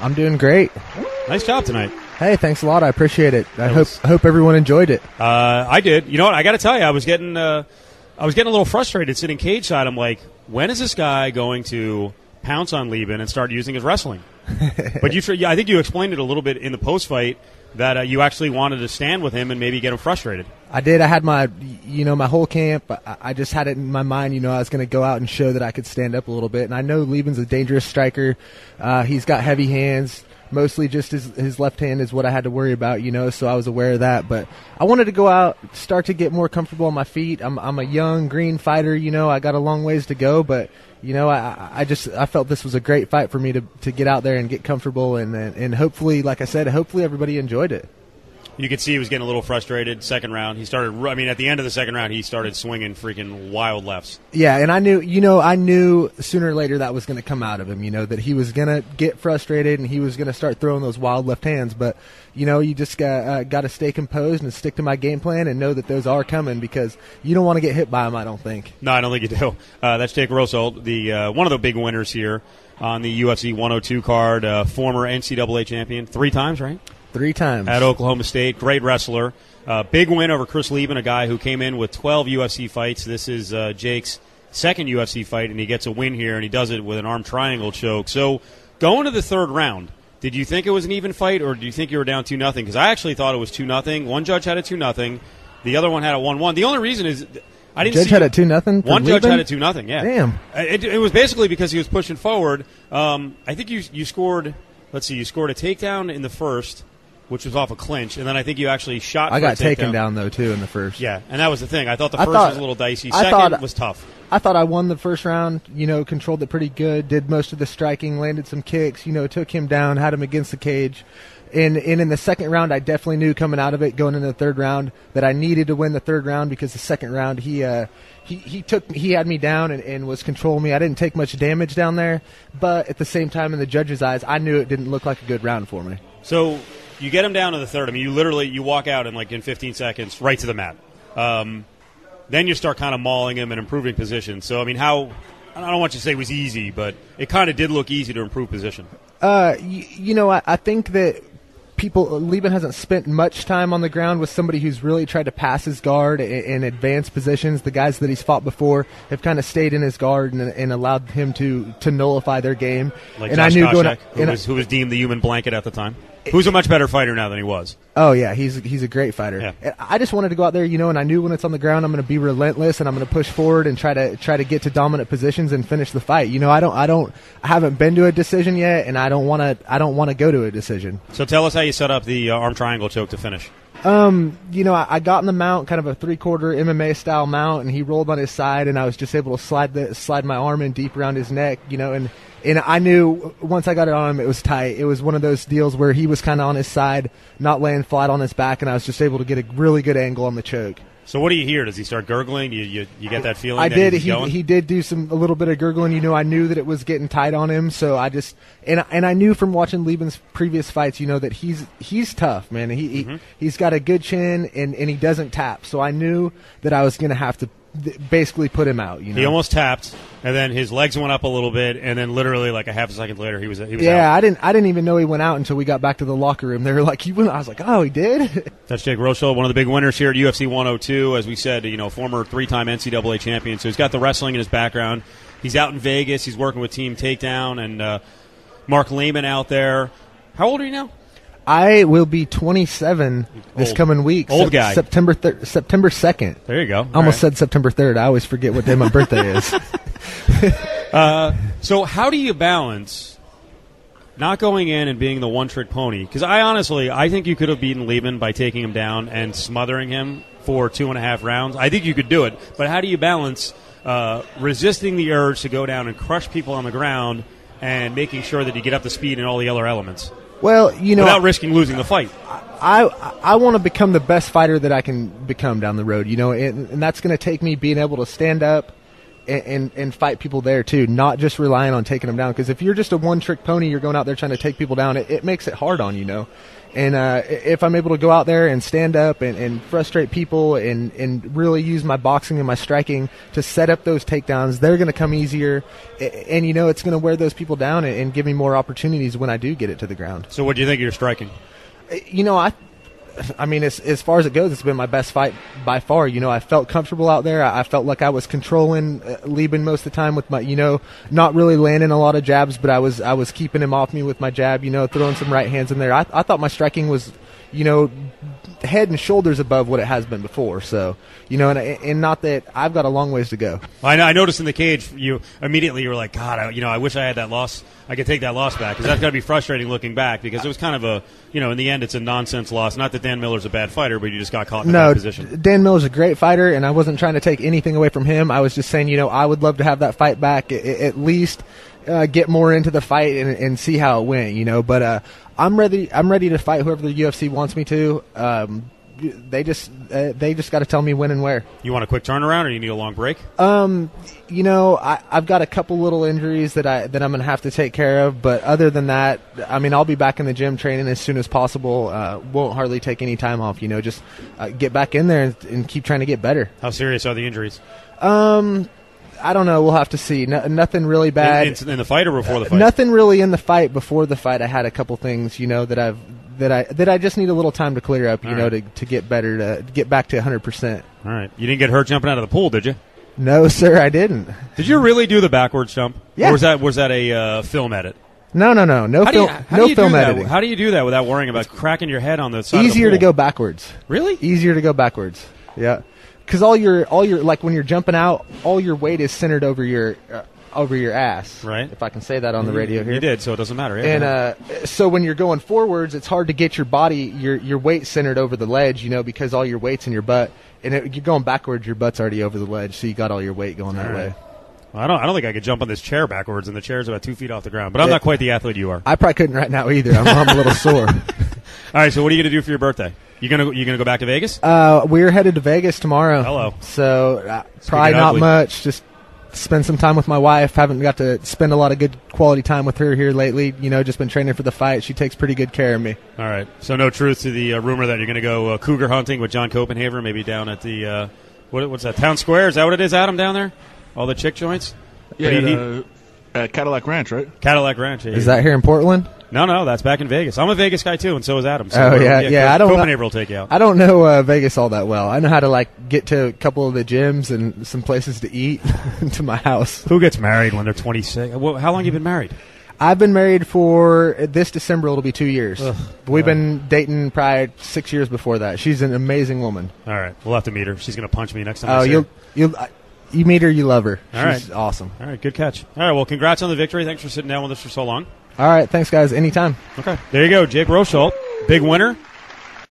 I'm doing great. Nice job tonight. Hey, thanks a lot. I appreciate it. I hope everyone enjoyed it. I did. You know what? I got to tell you, I was getting a little frustrated sitting cage side. I'm like, when is this guy going to pounce on Leben and start using his wrestling? But I think you explained it a little bit in the post fight that you actually wanted to stand with him and maybe get him frustrated. I did. I had my whole camp. I just had it in my mind, I was going to go out and show that I could stand up a little bit. And I know Leben's a dangerous striker. He's got heavy hands. Mostly just his left hand is what I had to worry about, so I was aware of that. But I wanted to go out, start to get more comfortable on my feet. I'm a young, green fighter, I got a long ways to go. But, I felt this was a great fight for me to get out there and get comfortable. And hopefully, like I said, everybody enjoyed it. You could see he was getting a little frustrated. Second round, he started. At the end of the second round, he started swinging freaking wild lefts. Yeah, and I knew sooner or later that was going to come out of him. That he was going to get frustrated and he was going to start throwing those wild left hands. But you just got to stay composed and stick to my game plan and know that those are coming because you don't want to get hit by them. I don't think. No, I don't think you do. That's JAKE ROSHOLT, the one of the big winners here on the UFC 102 card. Former NCAA champion 3 times, right? 3 times. At Oklahoma State. Great wrestler. Big win over Chris Leben, a guy who came in with 12 UFC fights. This is Jake's second UFC fight, and he gets a win here, and he does it with an arm triangle choke. So going to the third round, did you think it was an even fight, or do you think you were down 2-0? Because I actually thought it was 2-0. One judge had a 2-0. The other one had a 1-1. The only reason is I didn't see... Judge had a 2-0? One judge had a 2-0, yeah. Damn. It was basically because he was pushing forward. I think you scored... Let's see, you scored a takedown in the first, which was off a clinch, and then I think you actually shot for I got a takedown. taken down, though, too, in the first. Yeah, and that was the thing. I thought the first was a little dicey. Second was tough. I thought I won the first round, controlled it pretty good, did most of the striking, landed some kicks, took him down, had him against the cage. And in the second round, I definitely knew coming out of it, going into the third round, that I needed to win the third round because the second round he had me down and was controlling me. I didn't take much damage down there, but at the same time, in the judges' eyes, I knew it didn't look like a good round for me. So you get him down to the third. You walk out in 15 seconds right to the mat. Then you start kind of mauling him and improving position. So, I don't want you to say it was easy, but it kind of did look easy to improve position. I think that Leben hasn't spent much time on the ground with somebody who's really tried to pass his guard in advanced positions. The guys that he's fought before have kind of stayed in his guard and allowed him to nullify their game. Like and Josh I knew Koscheck, who was deemed the human blanket at the time. Who's a much better fighter now than he was. Oh, yeah, he's a great fighter. Yeah. I just wanted to go out there, and I knew when it's on the ground I'm going to be relentless and I'm going to push forward and try to get to dominant positions and finish the fight. I haven't been to a decision yet, and I don't want to go to a decision. So tell us how you set up the arm triangle choke to finish. I got in the mount, kind of a 3/4 MMA style mount, and he rolled on his side, and I was just able to slide my arm in deep around his neck, and I knew once I got it on him, it was tight. It was one of those deals where he was kind of on his side, not laying flat on his back, and I was just able to get a really good angle on the choke. So what do you hear? Does he start gurgling? You get that feeling? I did. He did do a little bit of gurgling. I knew that it was getting tight on him. So I just and I knew from watching Leben's previous fights, that he's tough, man. He's got a good chin and he doesn't tap. So I knew that I was going to have to basically put him out. He almost tapped, and then his legs went up a little bit, and then literally like a half a second later, he was out. I didn't even know he went out until we got back to the locker room. They were like, "He went." I was like, "Oh, he did." That's JAKE ROSHOLT, one of the big winners here at UFC 102. As we said, former 3-time NCAA champion. So he's got the wrestling in his background. He's out in Vegas. He's working with Team Takedown and Mark Lehman out there. How old are you now? I will be 27 this coming week. Old guy. September 2nd. There you go. I almost said September 3rd. I always forget what day my birthday is. So how do you balance not going in and being the one-trick pony? Because I think you could have beaten Leben by taking him down and smothering him for 2.5 rounds. I think you could do it. But how do you balance resisting the urge to go down and crush people on the ground and making sure that you get up to speed in all the other elements? Well, without risking losing the fight. I want to become the best fighter that I can become down the road, and that's going to take me being able to stand up, and fight people there too, not just relying on taking them down. Because if you're just a one-trick pony, you're going out there trying to take people down, it makes it hard on you, And if I'm able to go out there and stand up and frustrate people and really use my boxing and my striking to set up those takedowns, they're going to come easier. And, it's going to wear those people down and give me more opportunities when I do get it to the ground. So what do you think of your striking? I mean, as far as it goes, it's been my best fight by far. I felt comfortable out there. I felt like I was controlling Leben most of the time with my, not really landing a lot of jabs, but I was keeping him off me with my jab, throwing some right hands in there. I thought my striking was, head and shoulders above what it has been before. So, and not that I've got a long ways to go. I noticed in the cage, you were like, God, I wish I had that loss. I could take that loss back, because that's got to be frustrating looking back, because it was kind of a, in the end, it's a nonsense loss. Not that Dan Miller's a bad fighter, but you just got caught in a bad position. Dan Miller's a great fighter, and I wasn't trying to take anything away from him. I was just saying, I would love to have that fight back, at least get more into the fight and see how it went, But I'm ready to fight whoever the UFC wants me to. They just got to tell me when and where. You want a quick turnaround, or you need a long break? I've got a couple little injuries that I'm going to have to take care of, but other than that, I mean, I'll be back in the gym training as soon as possible. Won't hardly take any time off. Just get back in there and keep trying to get better. How serious are the injuries? I don't know. We'll have to see. Nothing really bad in the fight or before the fight. Nothing really in the fight. Before the fight, I had a couple things, that I just need a little time to clear up, to get better, to get back to 100%. All right. You didn't get hurt jumping out of the pool, did you? No, sir, I didn't. Did you really do the backwards jump? Yeah. Or was that a film edit? No film editing. How do you do that without worrying about cracking your head on the side of the pool? Easier to go backwards. Really? Easier to go backwards. Yeah. Because all your like when you're jumping out, all your weight is centered over your ass. Right. If I can say that on the radio here. You did, so it doesn't matter. Yeah. And so when you're going forwards, it's hard to get your body, your weight centered over the ledge, because all your weight's in your butt. And you're going backwards, your butt's already over the ledge, so you got all your weight going that way. Well, I don't think I could jump on this chair backwards, and the chair's about 2 feet off the ground. But I'm not quite the athlete you are. I probably couldn't right now either. I'm a little sore. All right, so what are you going to do for your birthday? You gonna go back to Vegas? We're headed to Vegas tomorrow. Hello. So probably not much. Just spend some time with my wife. Haven't got to spend a lot of good quality time with her here lately. Just been training for the fight. She takes pretty good care of me. All right. So no truth to the rumor that you're going to go cougar hunting with John Copenhaver, maybe down at the what's that, Town Square? Is that what it is, Adam, down there? All the chick joints? Yeah, at Cadillac Ranch, right? Cadillac Ranch. Yeah, is that here in Portland? No, that's back in Vegas. I'm a Vegas guy too, and so is Adam. So I don't. Copenhaver will take you out. I don't know Vegas all that well. I know how to get to a couple of the gyms and some places to eat to my house. Who gets married when they're 26? Well, how long have you been married? I've been married for this December. It'll be 2 years. We've been dating probably 6 years before that. She's an amazing woman. All right, we'll have to meet her. She's going to punch me next time. You meet her, you love her. She's right. Awesome. All right, good catch. All right, well, congrats on the victory. Thanks for sitting down with us for so long. All right, thanks, guys. Anytime. Okay, there you go. Jake Rosholt, big winner.